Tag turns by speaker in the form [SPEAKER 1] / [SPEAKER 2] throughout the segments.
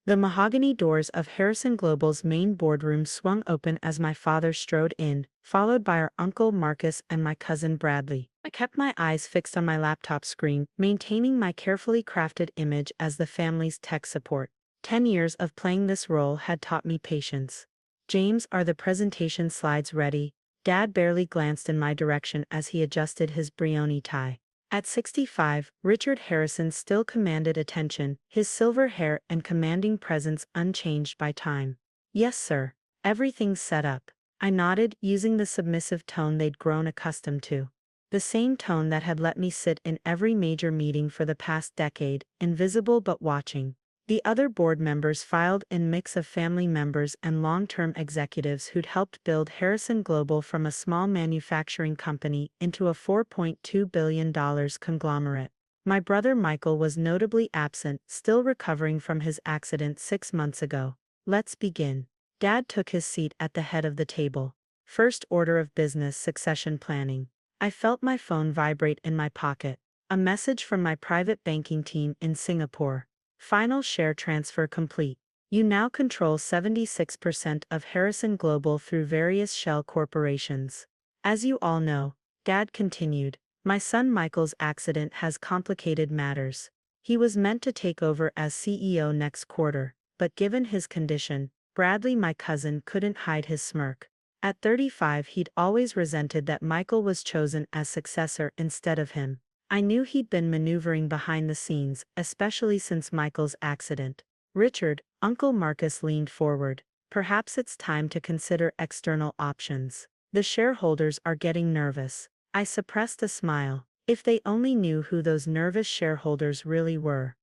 [SPEAKER 1] The mahogany doors of Harrison Global's main boardroom swung open as my father strode in, followed by our uncle Marcus and my cousin Bradley. I kept my eyes fixed on my laptop screen, maintaining my carefully crafted image as the family's tech support. 10 years of playing this role had taught me patience. James, are the presentation slides ready? Dad barely glanced in my direction as he adjusted his Brioni tie. At 65, Richard Harrison still commanded attention, his silver hair and commanding presence unchanged by time. Yes, sir. Everything's set up. I nodded, using the submissive tone they'd grown accustomed to. The same tone that had let me sit in every major meeting for the past decade, invisible but watching. The other board members filed in, mix of family members and long-term executives who'd helped build Harrison Global from a small manufacturing company into a $4.2 billion conglomerate. My brother Michael was notably absent, still recovering from his accident 6 months ago. Let's begin. Dad took his seat at the head of the table. First order of business: succession planning. I felt my phone vibrate in my pocket. A message from my private banking team in Singapore. Final share transfer complete. You now control 76% of Harrison Global through various shell corporations. As you all know, Dad continued, my son Michael's accident has complicated matters. He was meant to take over as CEO next quarter, but given his condition, Bradley, my cousin, couldn't hide his smirk. At 35, he'd always resented that Michael was chosen as successor instead of him. I knew he'd been maneuvering behind the scenes, especially since Michael's accident. Richard, Uncle Marcus leaned forward. Perhaps it's time to consider external options. The shareholders are getting nervous. I suppressed a smile. If they only knew who those nervous shareholders really were.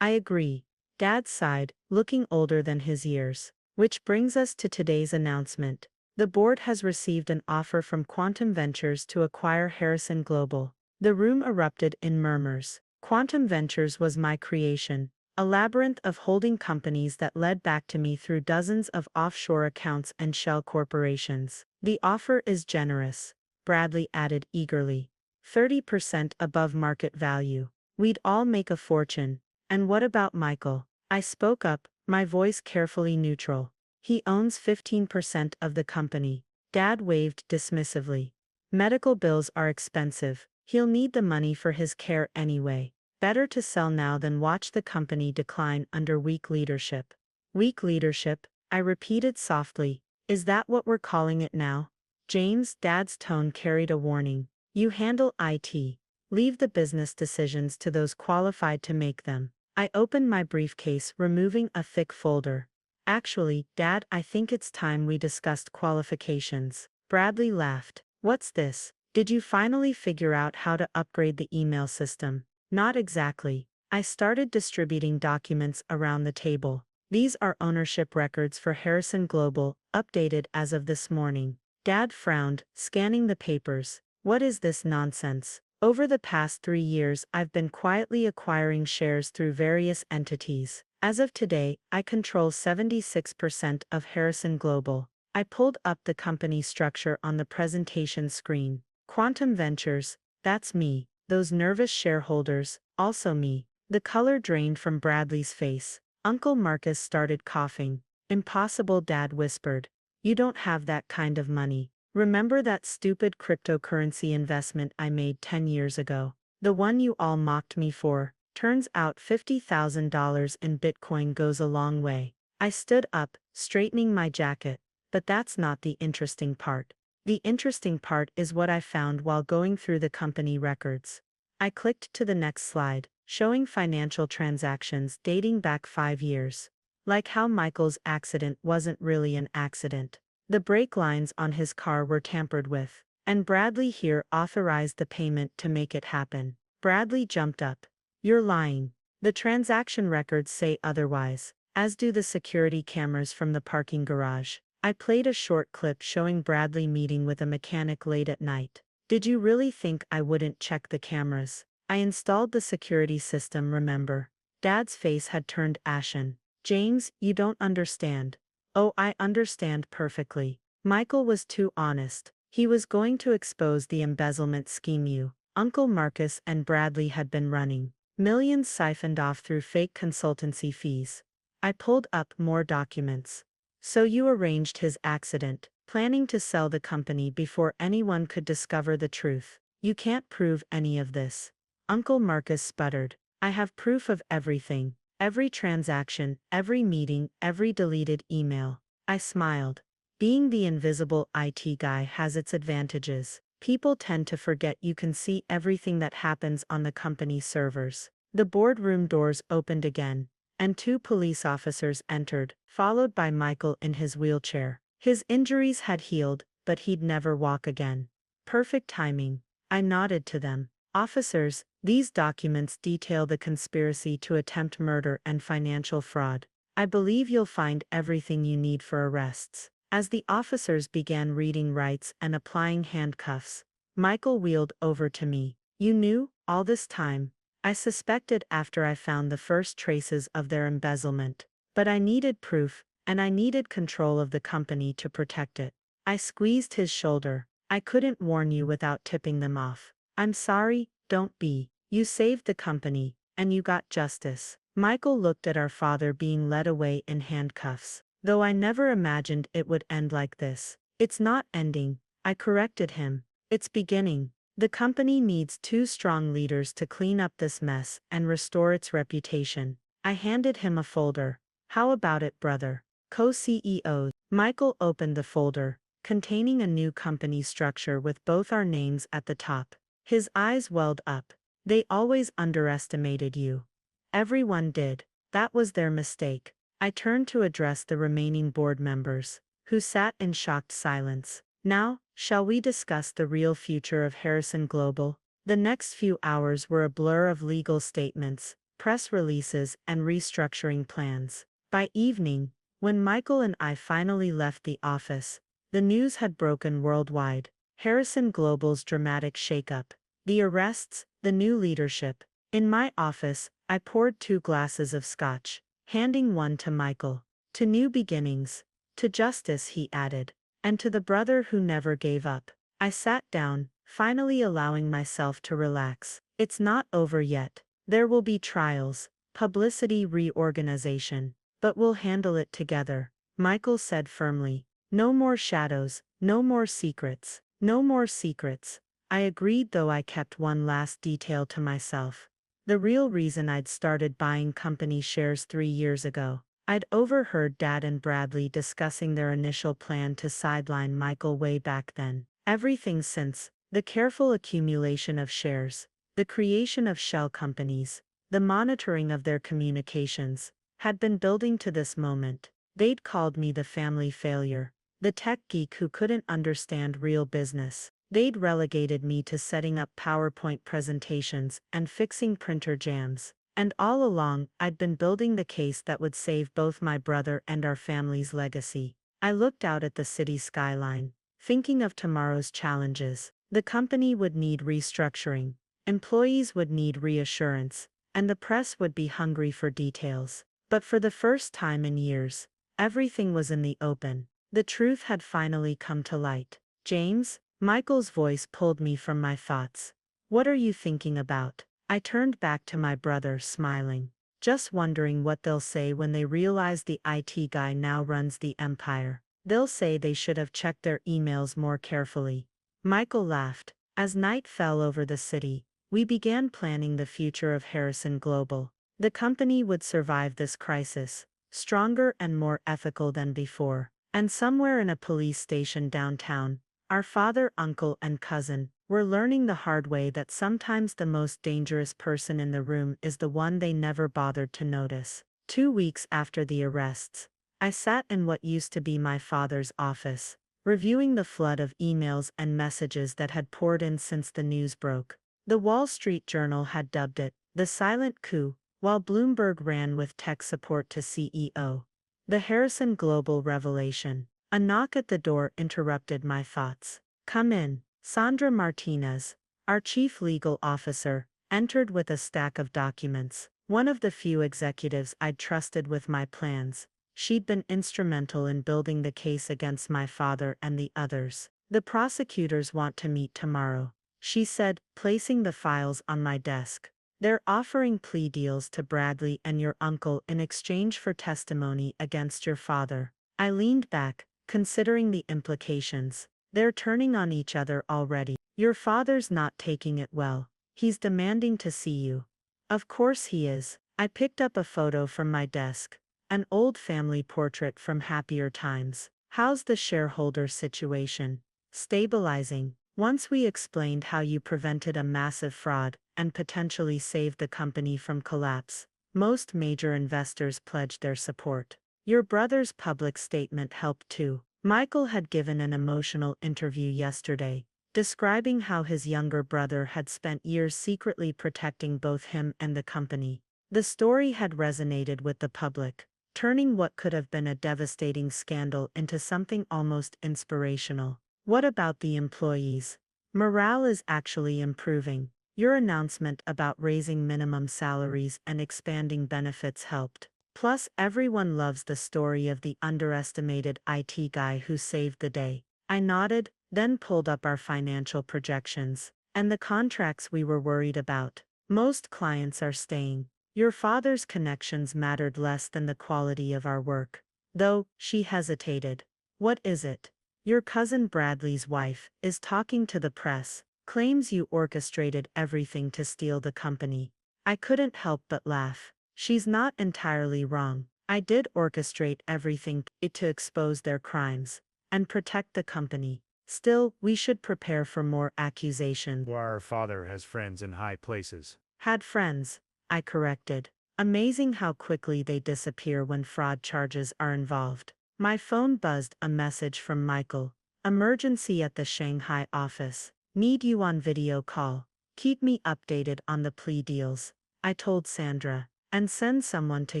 [SPEAKER 1] I agree. Dad sighed, looking older than his years. Which brings us to today's announcement. The board has received an offer from Quantum Ventures to acquire Harrison Global. The room erupted in murmurs. Quantum Ventures was my creation, a labyrinth of holding companies that led back to me through dozens of offshore accounts and shell corporations. The offer is generous, Bradley added eagerly. 30% above market value. We'd all make a fortune. And what about Michael? I spoke up, my voice carefully neutral. He owns 15% of the company. Dad waved dismissively. Medical bills are expensive. He'll need the money for his care anyway. Better to sell now than watch the company decline under weak leadership. Weak leadership, I repeated softly. Is that what we're calling it now? James, Dad's tone carried a warning. You handle IT. Leave the business decisions to those qualified to make them. I opened my briefcase, removing a thick folder. Actually, Dad, I think it's time we discussed qualifications. Bradley laughed. What's this? Did you finally figure out how to upgrade the email system? Not exactly. I started distributing documents around the table. These are ownership records for Harrison Global, updated as of this morning. Dad frowned, scanning the papers. What is this nonsense? Over the past 3 years, I've been quietly acquiring shares through various entities. As of today, I control 76% of Harrison Global. I pulled up the company structure on the presentation screen. Quantum Ventures, that's me. Those nervous shareholders, also me. The color drained from Bradley's face. Uncle Marcus started coughing. Impossible, Dad whispered. You don't have that kind of money. Remember that stupid cryptocurrency investment I made 10 years ago? The one you all mocked me for? Turns out $50,000 in Bitcoin goes a long way. I stood up, straightening my jacket. But that's not the interesting part. The interesting part is what I found while going through the company records. I clicked to the next slide, showing financial transactions dating back 5 years. Like how Michael's accident wasn't really an accident. The brake lines on his car were tampered with, and Bradley here authorized the payment to make it happen. Bradley jumped up. You're lying. The transaction records say otherwise, as do the security cameras from the parking garage. I played a short clip showing Bradley meeting with a mechanic late at night. Did you really think I wouldn't check the cameras? I installed the security system, remember? Dad's face had turned ashen. James, you don't understand. Oh, I understand perfectly. Michael was too honest. He was going to expose the embezzlement scheme you, Uncle Marcus and Bradley had been running. Millions siphoned off through fake consultancy fees. I pulled up more documents. So you arranged his accident, planning to sell the company before anyone could discover the truth. You can't prove any of this. Uncle Marcus sputtered. I have proof of everything. Every transaction, every meeting, every deleted email. I smiled. Being the invisible IT guy has its advantages. People tend to forget you can see everything that happens on the company servers. The boardroom doors opened again, and two police officers entered, followed by Michael in his wheelchair. His injuries had healed, but he'd never walk again. Perfect timing. I nodded to them. Officers, these documents detail the conspiracy to attempt murder and financial fraud. I believe you'll find everything you need for arrests. As the officers began reading rights and applying handcuffs, Michael wheeled over to me. You knew, all this time? I suspected after I found the first traces of their embezzlement. But I needed proof, and I needed control of the company to protect it. I squeezed his shoulder. I couldn't warn you without tipping them off. I'm sorry, don't be. You saved the company, and you got justice. Michael looked at our father being led away in handcuffs. Though I never imagined it would end like this. It's not ending, I corrected him. It's beginning. The company needs two strong leaders to clean up this mess and restore its reputation. I handed him a folder. How about it, brother? Co-CEOs. Michael opened the folder, containing a new company structure with both our names at the top. His eyes welled up. They always underestimated you. Everyone did. That was their mistake. I turned to address the remaining board members, who sat in shocked silence. Now, shall we discuss the real future of Harrison Global? The next few hours were a blur of legal statements, press releases, and restructuring plans. By evening, when Michael and I finally left the office, the news had broken worldwide. Harrison Global's dramatic shakeup, the arrests, the new leadership. In my office, I poured 2 glasses of scotch, handing one to Michael. To new beginnings. To justice, he added. And to the brother who never gave up. I sat down, finally allowing myself to relax. It's not over yet. There will be trials, publicity, reorganization. But we'll handle it together, Michael said firmly. No more shadows, no more secrets, no more secrets. I agreed, though I kept one last detail to myself. The real reason I'd started buying company shares 3 years ago. I'd overheard Dad and Bradley discussing their initial plan to sideline Michael way back then. Everything since, the careful accumulation of shares, the creation of shell companies, the monitoring of their communications, had been building to this moment. They'd called me the family failure, the tech geek who couldn't understand real business. They'd relegated me to setting up PowerPoint presentations and fixing printer jams. And all along, I'd been building the case that would save both my brother and our family's legacy. I looked out at the city skyline, thinking of tomorrow's challenges. The company would need restructuring, employees would need reassurance, and the press would be hungry for details. But for the first time in years, everything was in the open. The truth had finally come to light. James, Michael's voice pulled me from my thoughts. What are you thinking about? I turned back to my brother, smiling. Just wondering what they'll say when they realize the IT guy now runs the empire. They'll say they should have checked their emails more carefully. Michael laughed. As night fell over the city, we began planning the future of Harrison Global. The company would survive this crisis, stronger and more ethical than before. And somewhere in a police station downtown, our father, uncle, and cousin were learning the hard way that sometimes the most dangerous person in the room is the one they never bothered to notice. 2 weeks after the arrests, I sat in what used to be my father's office, reviewing the flood of emails and messages that had poured in since the news broke. The Wall Street Journal had dubbed it the silent coup, while Bloomberg ran with tech support to CEO. The Harrison Global revelation. A knock at the door interrupted my thoughts. Come in. Sandra Martinez, our chief legal officer, entered with a stack of documents. One of the few executives I'd trusted with my plans. She'd been instrumental in building the case against my father and the others. The prosecutors want to meet tomorrow, she said, placing the files on my desk. They're offering plea deals to Bradley and your uncle in exchange for testimony against your father. I leaned back, considering the implications. They're turning on each other already. Your father's not taking it well. He's demanding to see you. Of course he is. I picked up a photo from my desk. An old family portrait from happier times. How's the shareholder situation? Stabilizing. Once we explained how you prevented a massive fraud and potentially saved the company from collapse, most major investors pledged their support. Your brother's public statement helped too. Michael had given an emotional interview yesterday, describing how his younger brother had spent years secretly protecting both him and the company. The story had resonated with the public, turning what could have been a devastating scandal into something almost inspirational. What about the employees? Morale is actually improving. Your announcement about raising minimum salaries and expanding benefits helped. Plus, everyone loves the story of the underestimated IT guy who saved the day. I nodded, then pulled up our financial projections and the contracts we were worried about. Most clients are staying. Your father's connections mattered less than the quality of our work. Though, she hesitated. What is it? Your cousin Bradley's wife is talking to the press, claims you orchestrated everything to steal the company. I couldn't help but laugh. She's not entirely wrong. I did orchestrate everything to expose their crimes and protect the company. Still, we should prepare for more accusations.
[SPEAKER 2] Our father has friends in high places.
[SPEAKER 1] Had friends, I corrected. Amazing how quickly they disappear when fraud charges are involved. My phone buzzed a message from Michael. Emergency at the Shanghai office. Need you on video call. Keep me updated on the plea deals. I told Sandra. And send someone to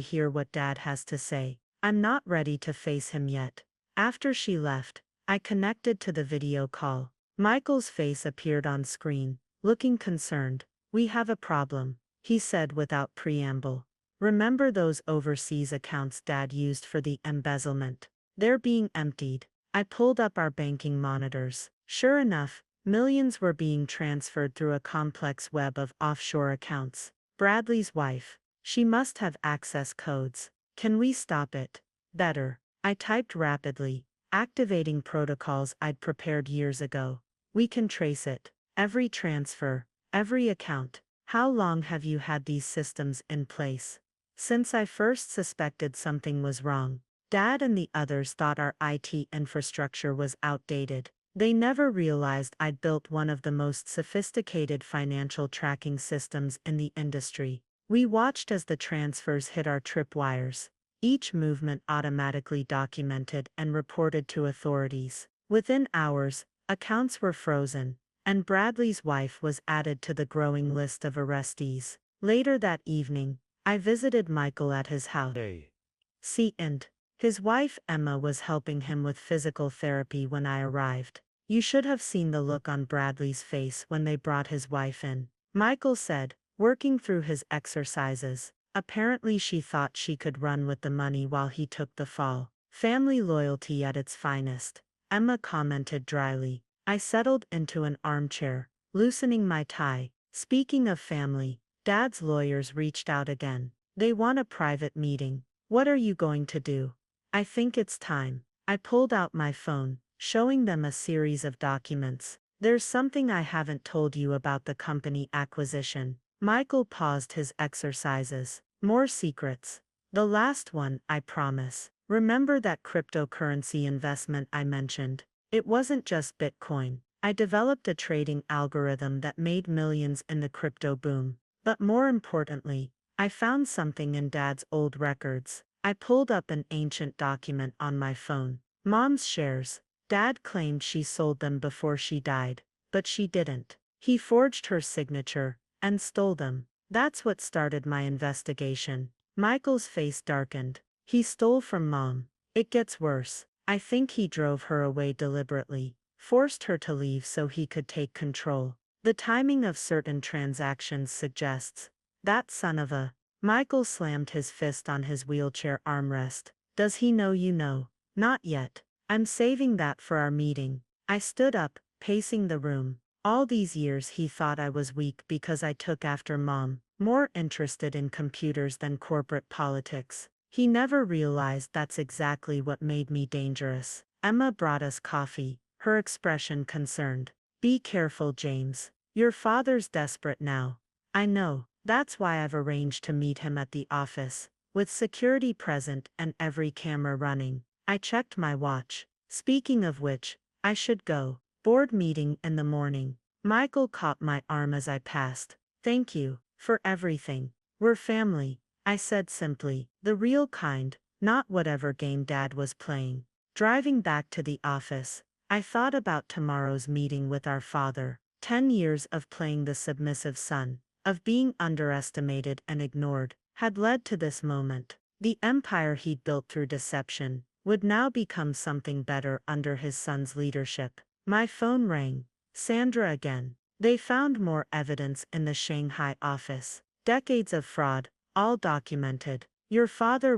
[SPEAKER 1] hear what Dad has to say. I'm not ready to face him yet. After she left, I connected to the video call. Michael's face appeared on screen, looking concerned. We have a problem, he said without preamble. Remember those overseas accounts Dad used for the embezzlement? They're being emptied. I pulled up our banking monitors. Sure enough, millions were being transferred through a complex web of offshore accounts. Bradley's wife. She must have access codes. Can we stop it? Better. I typed rapidly, activating protocols I'd prepared years ago. We can trace it. Every transfer, every account. How long have you had these systems in place? Since I first suspected something was wrong. Dad and the others thought our IT infrastructure was outdated. They never realized I'd built one of the most sophisticated financial tracking systems in the industry. We watched as the transfers hit our tripwires. Each movement automatically documented and reported to authorities. Within hours, accounts were frozen, and Bradley's wife was added to the growing list of arrestees. Later that evening, I visited Michael at his house. And his wife Emma was helping him with physical therapy when I arrived. You should have seen the look on Bradley's face when they brought his wife in. Michael said, working through his exercises. Apparently she thought she could run with the money while he took the fall. Family loyalty at its finest, Emma commented dryly. I settled into an armchair, loosening my tie. Speaking of family, Dad's lawyers reached out again. They want a private meeting. What are you going to do? I think it's time. I pulled out my phone, showing them a series of documents. There's something I haven't told you about the company acquisition. Michael paused his exercises. More secrets. The last one, I promise. Remember that cryptocurrency investment I mentioned? It wasn't just Bitcoin. I developed a trading algorithm that made millions in the crypto boom. But more importantly, I found something in Dad's old records. I pulled up an ancient document on my phone. Mom's shares. Dad claimed she sold them before she died, but she didn't. He forged her signature and stole them. That's what started my investigation. Michael's face darkened. He stole from Mom. It gets worse. I think he drove her away deliberately, forced her to leave so he could take control. The timing of certain transactions suggests that son of a. Michael slammed his fist on his wheelchair armrest. Does he know you know? Not yet. I'm saving that for our meeting. I stood up, pacing the room. All these years he thought I was weak because I took after Mom, more interested in computers than corporate politics. He never realized that's exactly what made me dangerous. Emma brought us coffee, her expression concerned. Be careful, James. Your father's desperate now. I know. That's why I've arranged to meet him at the office, with security present and every camera running. I checked my watch. Speaking of which, I should go. Board meeting in the morning. Michael caught my arm as I passed. Thank you for everything. We're family, I said simply. The real kind, not whatever game Dad was playing. Driving back to the office, I thought about tomorrow's meeting with our father. 10 years of playing the submissive son, of being underestimated and ignored, had led to this moment. The empire he'd built through deception would now become something better under his son's leadership. My phone rang. Sandra again. They found more evidence in the Shanghai office. Decades of fraud, all documented. Your father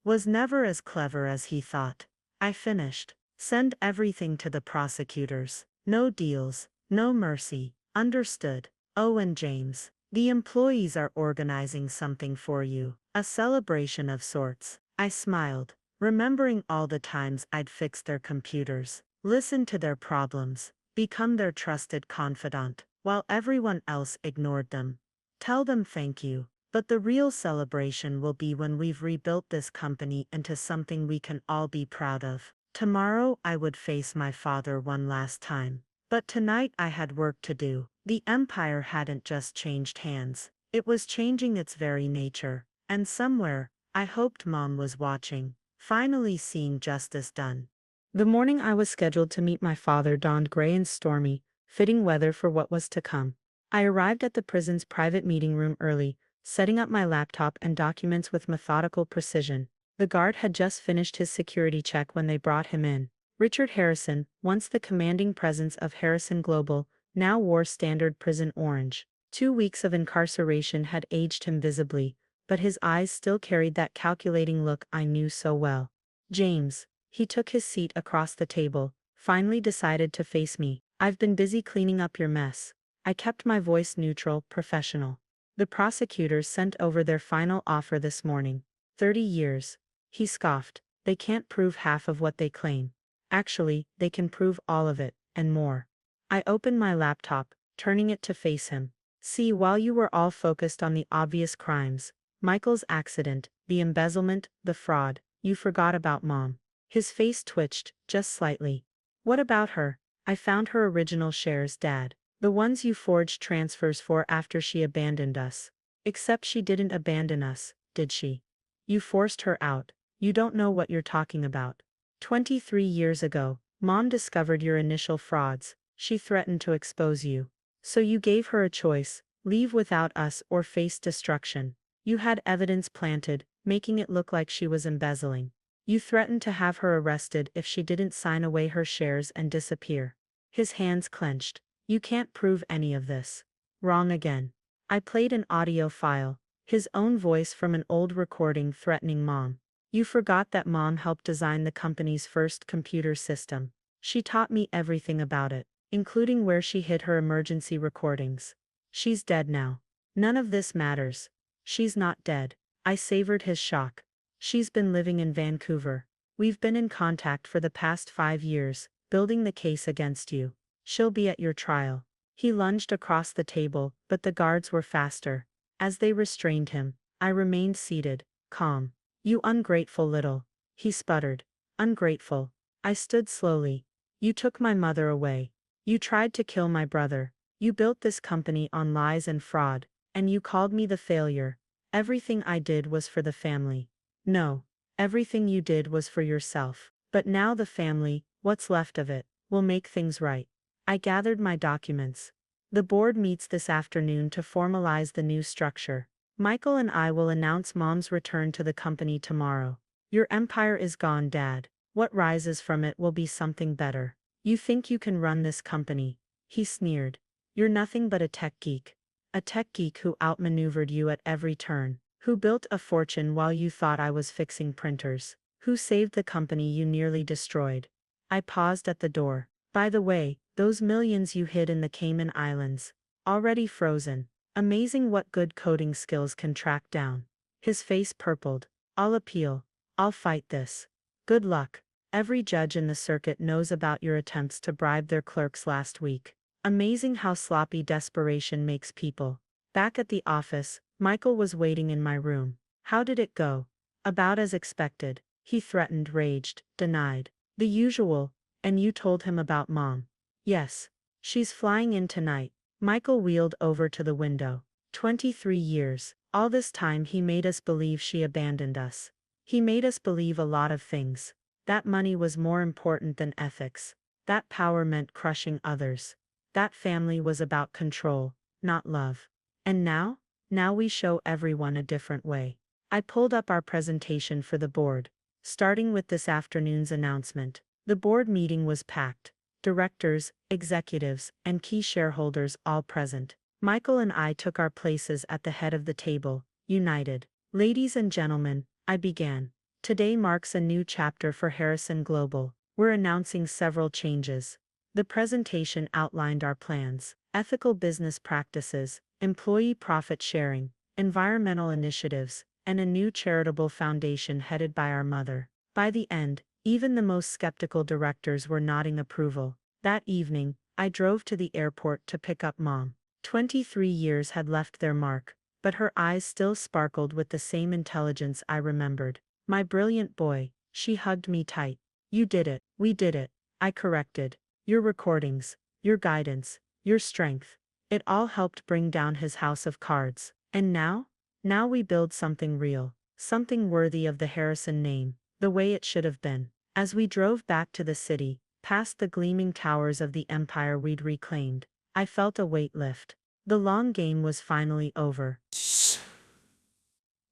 [SPEAKER 1] was never as clever as he thought. I finished. Send everything to the prosecutors. No deals, no mercy. Understood. Oh, and James, the employees are organizing something for you. A celebration of sorts. I smiled, remembering all the times I'd fixed their computers, listened to their problems, become their trusted confidant, while everyone else ignored them. Tell them thank you. But the real celebration will be when we've rebuilt this company into something we can all be proud of. Tomorrow I would face my father one last time. But tonight I had work to do. The empire hadn't just changed hands. It was changing its very nature. And somewhere, I hoped Mom was watching, finally seeing justice done. The morning I was scheduled to meet my father dawned gray and stormy, fitting weather for what was to come. I arrived at the prison's private meeting room early, setting up my laptop and documents with methodical precision. The guard had just finished his security check when they brought him in. Richard Harrison, once the commanding presence of Harrison Global, now wore standard prison orange. 2 weeks of incarceration had aged him visibly, but his eyes still carried that calculating look I knew so well. James. He took his seat across the table, finally decided to face me. I've been busy cleaning up your mess. I kept my voice neutral, professional. The prosecutors sent over their final offer this morning. 30 years. He scoffed. They can't prove half of what they claim. Actually, they can prove all of it, and more. I opened my laptop, turning it to face him. See, while you were all focused on the obvious crimes, Michael's accident, the embezzlement, the fraud, you forgot about Mom. His face twitched, just slightly. What about her? I found her original shares, Dad. The ones you forged transfers for after she abandoned us. Except she didn't abandon us, did she? You forced her out. You don't know what you're talking about. 23 years ago, Mom discovered your initial frauds. She threatened to expose you. So you gave her a choice, leave without us or face destruction. You had evidence planted, making it look like she was embezzling. You threatened to have her arrested if she didn't sign away her shares and disappear. His hands clenched. You can't prove any of this. Wrong again. I played an audio file, his own voice from an old recording threatening Mom. You forgot that Mom helped design the company's first computer system. She taught me everything about it, including where she hid her emergency recordings. She's dead now. None of this matters. She's not dead. I savored his shock. She's been living in Vancouver. We've been in contact for the past 5 years, building the case against you. She'll be at your trial. He lunged across the table, but the guards were faster. As they restrained him, I remained seated, calm. You ungrateful little. He sputtered. Ungrateful. I stood slowly. You took my mother away. You tried to kill my brother. You built this company on lies and fraud, and you called me the failure. Everything I did was for the family. No. Everything you did was for yourself. But now the family, what's left of it, will make things right. I gathered my documents. The board meets this afternoon to formalize the new structure. Michael and I will announce Mom's return to the company tomorrow. Your empire is gone, Dad. What rises from it will be something better. You think you can run this company? He sneered. You're nothing but a tech geek. A tech geek who outmaneuvered you at every turn. Who built a fortune while you thought I was fixing printers. Who saved the company you nearly destroyed. I paused at the door. By the way, those millions you hid in the Cayman Islands. Already frozen. Amazing what good coding skills can track down. His face purpled. I'll appeal. I'll fight this. Good luck. Every judge in the circuit knows about your attempts to bribe their clerks last week. Amazing how sloppy desperation makes people. Back at the office, Michael was waiting in my room. How did it go? About as expected. He threatened, raged, denied. The usual. And you told him about Mom? Yes. She's flying in tonight. Michael wheeled over to the window. 23 years. All this time he made us believe she abandoned us. He made us believe a lot of things. That money was more important than ethics. That power meant crushing others. That family was about control, not love. And now? Now we show everyone a different way. I pulled up our presentation for the board. Starting with this afternoon's announcement. The board meeting was packed. Directors, executives, and key shareholders all present. Michael and I took our places at the head of the table, united. Ladies and gentlemen, I began. Today marks a new chapter for Harrison Global. We're announcing several changes. The presentation outlined our plans, ethical business practices, employee profit sharing, environmental initiatives, and a new charitable foundation headed by our mother. By the end, even the most skeptical directors were nodding approval. That evening, I drove to the airport to pick up Mom. 23 years had left their mark, but her eyes still sparkled with the same intelligence I remembered. My brilliant boy, she hugged me tight. You did it, we did it, I corrected. Your recordings, your guidance, your strength. It all helped bring down his house of cards. And now? Now we build something real, something worthy of the Harrison name, the way it should have been. As we drove back to the city, past the gleaming towers of the empire we'd reclaimed, I felt a weight lift. The long game was finally over.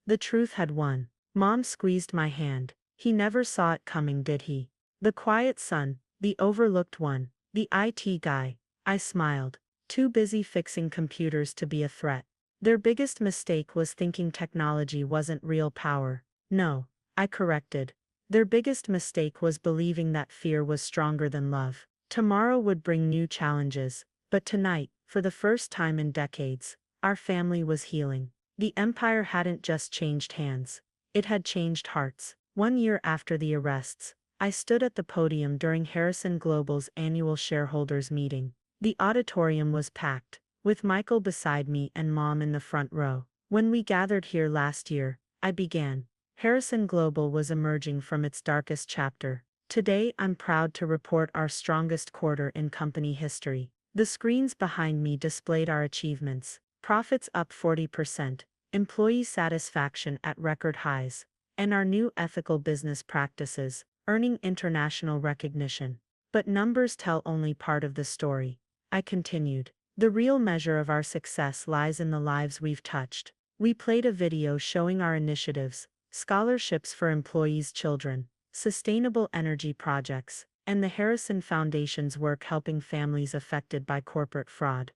[SPEAKER 1] The truth had won. Mom squeezed my hand. He never saw it coming, did he? The quiet son, the overlooked one, the IT guy. I smiled. Too busy fixing computers to be a threat. Their biggest mistake was thinking technology wasn't real power. No, I corrected. Their biggest mistake was believing that fear was stronger than love. Tomorrow would bring new challenges, but tonight, for the first time in decades, our family was healing. The empire hadn't just changed hands. It had changed hearts. 1 year after the arrests, I stood at the podium during Harrison Global's annual shareholders meeting. The auditorium was packed, with Michael beside me and Mom in the front row. When we gathered here last year, I began. Harrison Global was emerging from its darkest chapter. Today I'm proud to report our strongest quarter in company history. The screens behind me displayed our achievements. Profits up 40%, employee satisfaction at record highs, and our new ethical business practices, earning international recognition. But numbers tell only part of the story. I continued. The real measure of our success lies in the lives we've touched. We played a video showing our initiatives, scholarships for employees' children, sustainable energy projects, and the Harrison Foundation's work helping families affected by corporate fraud.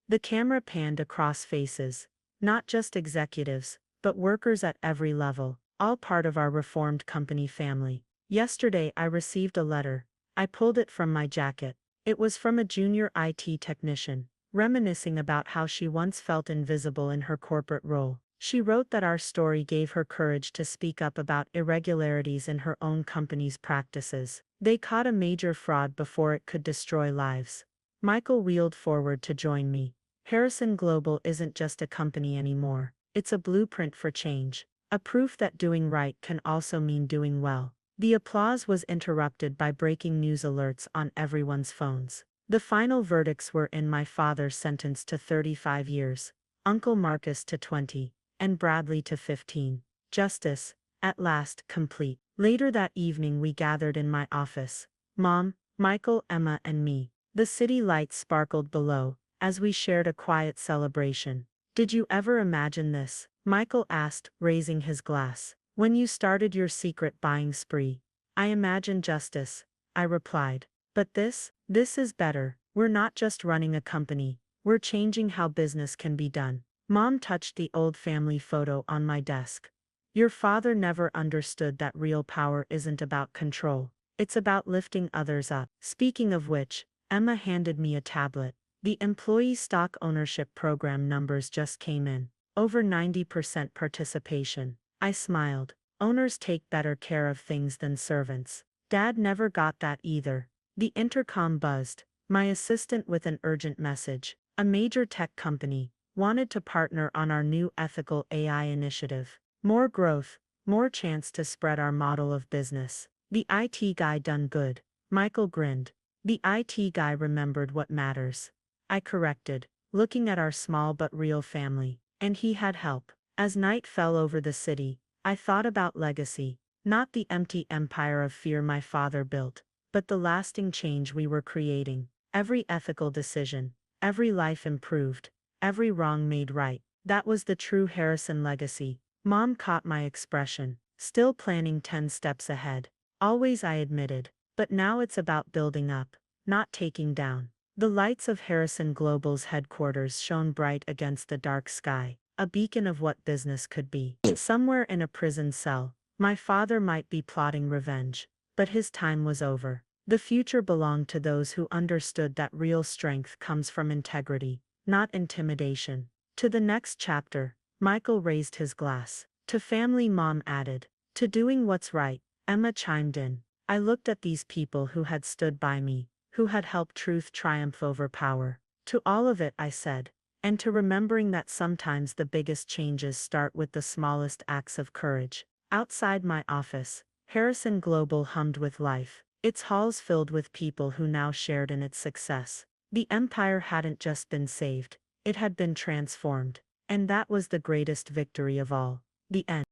[SPEAKER 1] The camera panned across faces, not just executives, but workers at every level, all part of our reformed company family. Yesterday I received a letter. I pulled it from my jacket. It was from a junior IT technician, reminiscing about how she once felt invisible in her corporate role. She wrote that our story gave her courage to speak up about irregularities in her own company's practices. They caught a major fraud before it could destroy lives. Michael wheeled forward to join me. Harrison Global isn't just a company anymore. It's a blueprint for change, a proof that doing right can also mean doing well. The applause was interrupted by breaking news alerts on everyone's phones. The final verdicts were in: my father sentenced to 35 years, Uncle Marcus to 20, and Bradley to 15. Justice, at last, complete. Later that evening we gathered in my office. Mom, Michael, Emma, and me. The city lights sparkled below, as we shared a quiet celebration. Did you ever imagine this? Michael asked, raising his glass. When you started your secret buying spree, I imagined justice, I replied. But this is better. We're not just running a company, we're changing how business can be done. Mom touched the old family photo on my desk. Your father never understood that real power isn't about control. It's about lifting others up. Speaking of which, Emma handed me a tablet. The employee stock ownership program numbers just came in. Over 90% participation. I smiled. Owners take better care of things than servants. Dad never got that either. The intercom buzzed. My assistant with an urgent message. A major tech company wanted to partner on our new ethical AI initiative. More growth, more chance to spread our model of business. The IT guy done good. Michael grinned. The IT guy remembered what matters. I corrected, looking at our small but real family. And he had help. As night fell over the city, I thought about legacy, not the empty empire of fear my father built, but the lasting change we were creating. Every ethical decision, every life improved, every wrong made right. That was the true Harrison legacy. Mom caught my expression, still planning 10 steps ahead. Always, I admitted, but now it's about building up, not taking down. The lights of Harrison Global's headquarters shone bright against the dark sky, a beacon of what business could be. Somewhere in a prison cell, my father might be plotting revenge, but his time was over. The future belonged to those who understood that real strength comes from integrity, not intimidation. To the next chapter, Michael raised his glass. To family, Mom added. To doing what's right, Emma chimed in. I looked at these people who had stood by me, who had helped truth triumph over power. To all of it, I said, and to remembering that sometimes the biggest changes start with the smallest acts of courage. Outside my office, Harrison Global hummed with life, its halls filled with people who now shared in its success. The empire hadn't just been saved, it had been transformed. And that was the greatest victory of all. The end.